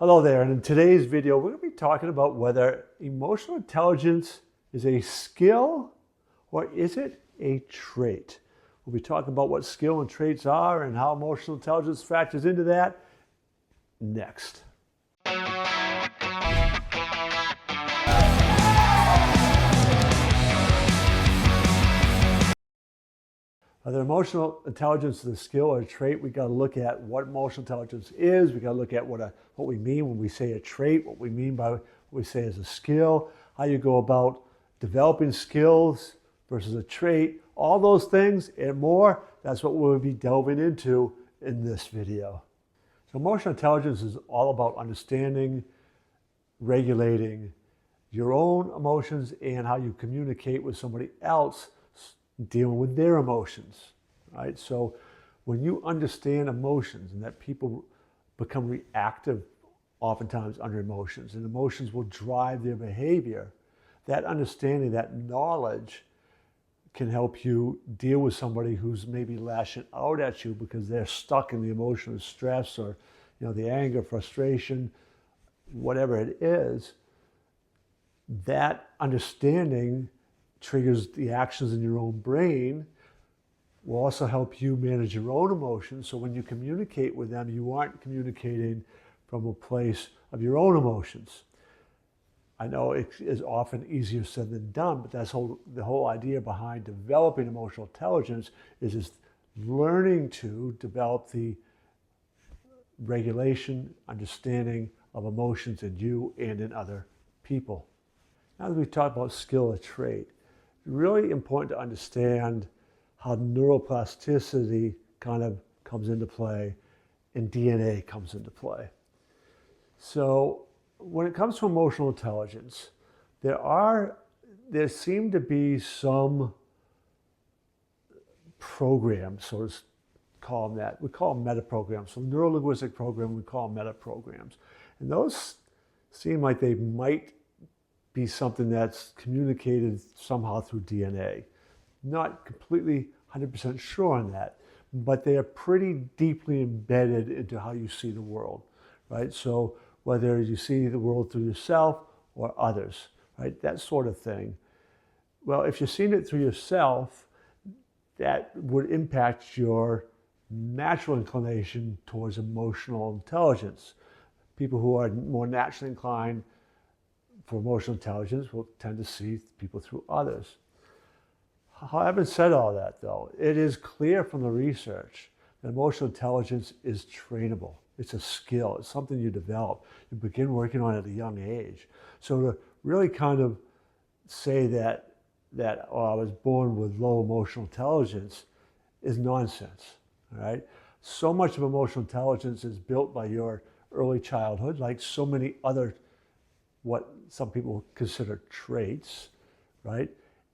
Hello there, and in today's video, we're going to be talking about whether emotional intelligence is a skill or is it a trait. We'll be talking about what skill and traits are and how emotional intelligence factors into that next. Whether emotional intelligence is a skill or a trait, we got to look at what emotional intelligence is. We got to look at what we mean when we say a trait, what we mean by what we say is a skill, how you go about developing skills versus a trait, all those things and more. That's what we'll be delving into in this video. So emotional intelligence is all about understanding, regulating your own emotions and how you communicate with somebody else dealing with their emotions, right? So when you understand emotions and that people become reactive oftentimes under emotions and emotions will drive their behavior, that understanding, that knowledge can help you deal with somebody who's maybe lashing out at you because they're stuck in the emotion of stress or the anger, frustration, whatever it is. That understanding triggers the actions in your own brain, will also help you manage your own emotions. So when you communicate with them, you aren't communicating from a place of your own emotions. I know it is often easier said than done, but that's the whole idea behind developing emotional intelligence is learning to develop the regulation, understanding of emotions in you and in other people. Now that we've talked about skill or trait, really important to understand how neuroplasticity kind of comes into play and DNA comes into play. So when it comes to emotional intelligence, there seem to be some programs, so to call them that. We call them meta programs. So neurolinguistic program, we call them meta programs. And those seem like they might be something that's communicated somehow through DNA. Not completely 100% sure on that, but they are pretty deeply embedded into how you see the world, right? So whether you see the world through yourself or others, right? That sort of thing. Well, if you're seeing it through yourself, that would impact your natural inclination towards emotional intelligence. People who are more naturally inclined for emotional intelligence will tend to see people through others. Having said all that, though, it is clear from the research that emotional intelligence is trainable. It's a skill. It's something you develop. You begin working on it at a young age. So to really kind of say that I was born with low emotional intelligence is nonsense, all right? So much of emotional intelligence is built by your early childhood, like so many other what some people consider traits, right,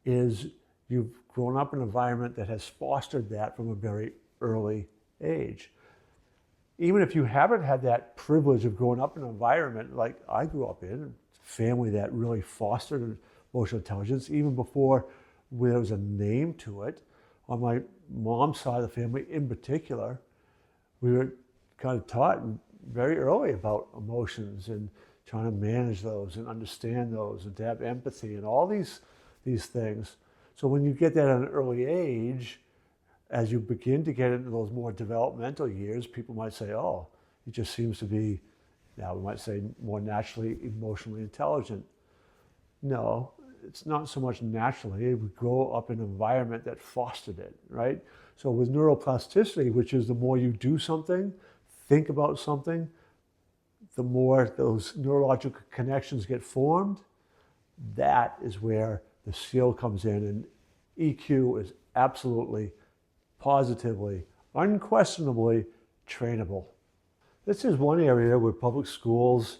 is you've grown up in an environment that has fostered that from a very early age. Even if you haven't had that privilege of growing up in an environment like I grew up in, a family that really fostered emotional intelligence, even before there was a name to it, on my mom's side of the family in particular, we were kind of taught very early about emotions and trying to manage those and understand those and to have empathy and all these things. So when you get that at an early age, as you begin to get into those more developmental years, people might say, oh, he just seems to be, now we might say, more naturally emotionally intelligent. No, it's not so much naturally. We grow up in an environment that fostered it, right? So with neuroplasticity, which is the more you do something, think about something, the more those neurological connections get formed, that is where the skill comes in. And EQ is absolutely, positively, unquestionably trainable. This is one area where public schools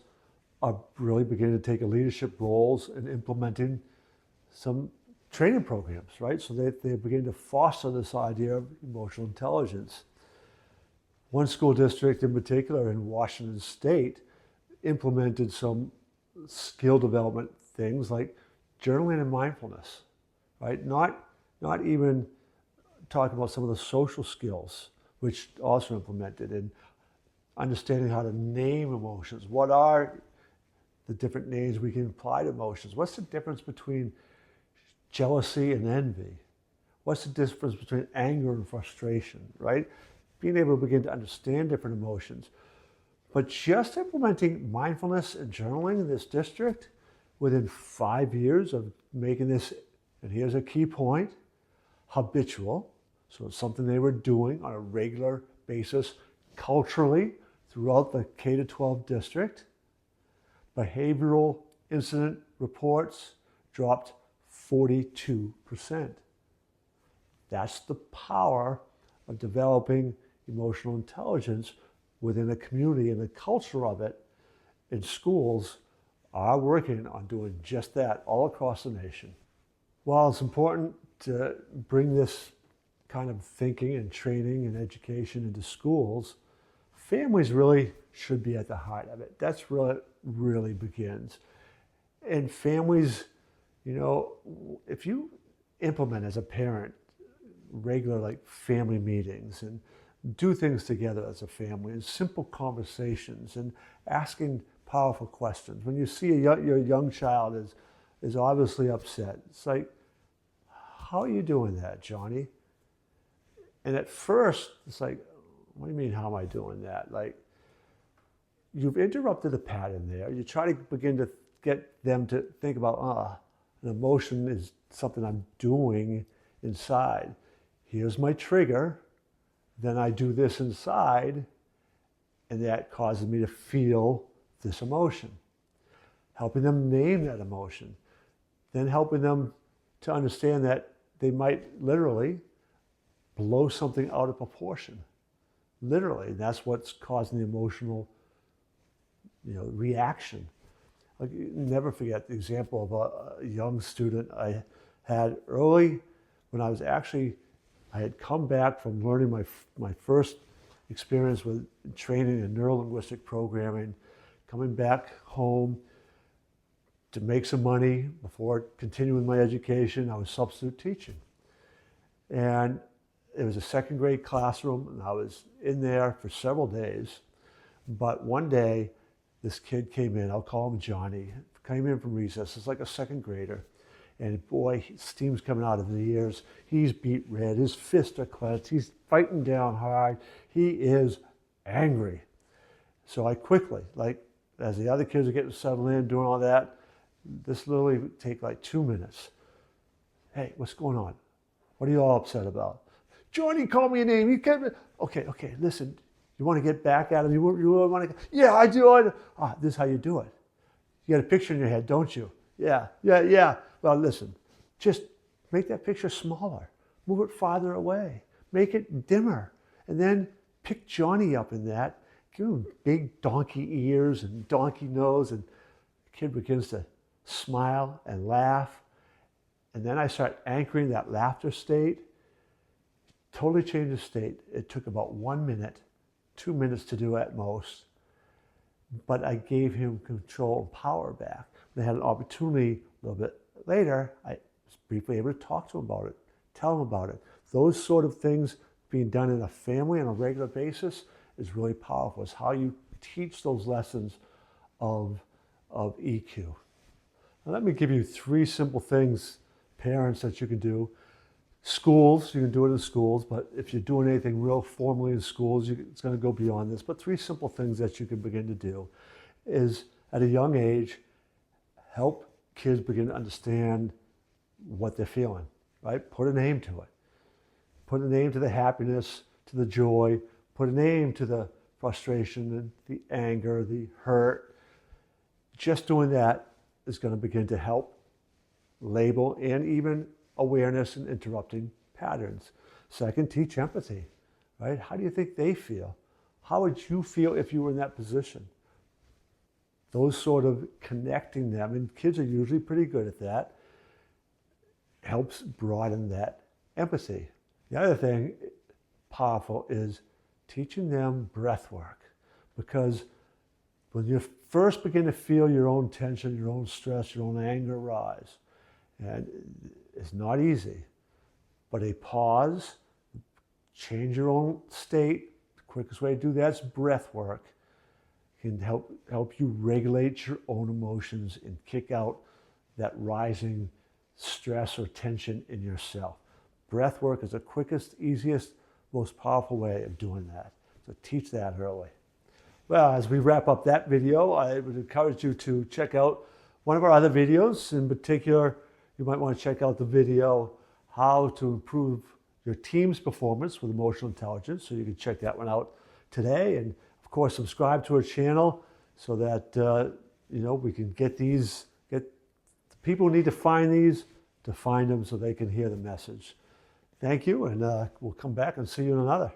are really beginning to take leadership roles in implementing some training programs, right? So they begin to foster this idea of emotional intelligence. One school district in particular in Washington State implemented some skill development things like journaling and mindfulness, right? Not even talking about some of the social skills, which also implemented. And understanding how to name emotions. What are the different names we can apply to emotions? What's the difference between jealousy and envy? What's the difference between anger and frustration, right? Being able to begin to understand different emotions. But just implementing mindfulness and journaling in this district within 5 years of making this, and here's a key point, habitual. So it's something they were doing on a regular basis culturally throughout the K-12 district. Behavioral incident reports dropped 42%. That's the power of developing emotional intelligence within a community, and the culture of it in schools are working on doing just that all across the nation. While it's important to bring this kind of thinking and training and education into schools, families really should be at the heart of it. That's where it really begins. And families, you know, if you implement as a parent regular like family meetings and do things together as a family and simple conversations and asking powerful questions. When you see your young child is obviously upset, it's like, how are you doing that, Johnny? And at first, it's like, what do you mean, how am I doing that? Like, you've interrupted a pattern there. You try to begin to get them to think about, an emotion is something I'm doing inside. Here's my trigger. Then I do this inside, and that causes me to feel this emotion. Helping them name that emotion. Then helping them to understand that they might literally blow something out of proportion. Literally, that's what's causing the emotional, reaction. Like, never forget the example of a young student I had early when I had come back from learning my first experience with training in neuro-linguistic programming, coming back home to make some money before continuing my education. I was substitute teaching. And it was a second grade classroom, and I was in there for several days. But one day, this kid came in, I'll call him Johnny, came in from recess. It's like a second grader. And boy, steam's coming out of his ears. He's beet red, his fists are clenched, he's fighting down hard. He is angry. So I quickly, as the other kids are getting settled in, doing all that, this literally would take like 2 minutes. Hey, what's going on? What are you all upset about? Johnny called me a name. You can't. Okay, listen. You want to get back at him? You want to? Yeah, I do. This is how you do it. You got a picture in your head, don't you? Yeah. Well, listen. Just make that picture smaller. Move it farther away. Make it dimmer. And then pick Johnny up in that. Give him big donkey ears and donkey nose. And the kid begins to smile and laugh. And then I start anchoring that laughter state. Totally changed the state. It took about 1 minute, 2 minutes to do at most. But I gave him control and power back. They had an opportunity a little bit later. I was briefly able to talk to him about it, tell him about it. Those sort of things being done in a family on a regular basis is really powerful. It's how you teach those lessons of EQ. Now, let me give you 3 simple things, parents, that you can do. Schools, you can do it in schools, but if you're doing anything real formally in schools, it's going to go beyond this. But 3 simple things that you can begin to do is, at a young age, help kids begin to understand what they're feeling, right? Put a name to it. Put a name to the happiness, to the joy. Put a name to the frustration and the anger, the hurt. Just doing that is going to begin to help label and even awareness and interrupting patterns. Second, teach empathy, right? How do you think they feel? How would you feel if you were in that position? Those sort of connecting them, and kids are usually pretty good at that, helps broaden that empathy. The other thing powerful is teaching them breath work, because when you first begin to feel your own tension, your own stress, your own anger rise, and it's not easy, but a pause, change your own state, quickest way to do that is breath work. Can help you regulate your own emotions and kick out that rising stress or tension in yourself. Breath work is the quickest, easiest, most powerful way of doing that. So teach that early. Well, as we wrap up that video, I would encourage you to check out one of our other videos. In particular, you might want to check out the video, How to Improve Your Team's Performance with Emotional Intelligence. So you can check that one out today. And of course, subscribe to our channel so that we can get the people who need to find these to find them so they can hear the message. Thank you, and we'll come back and see you in another.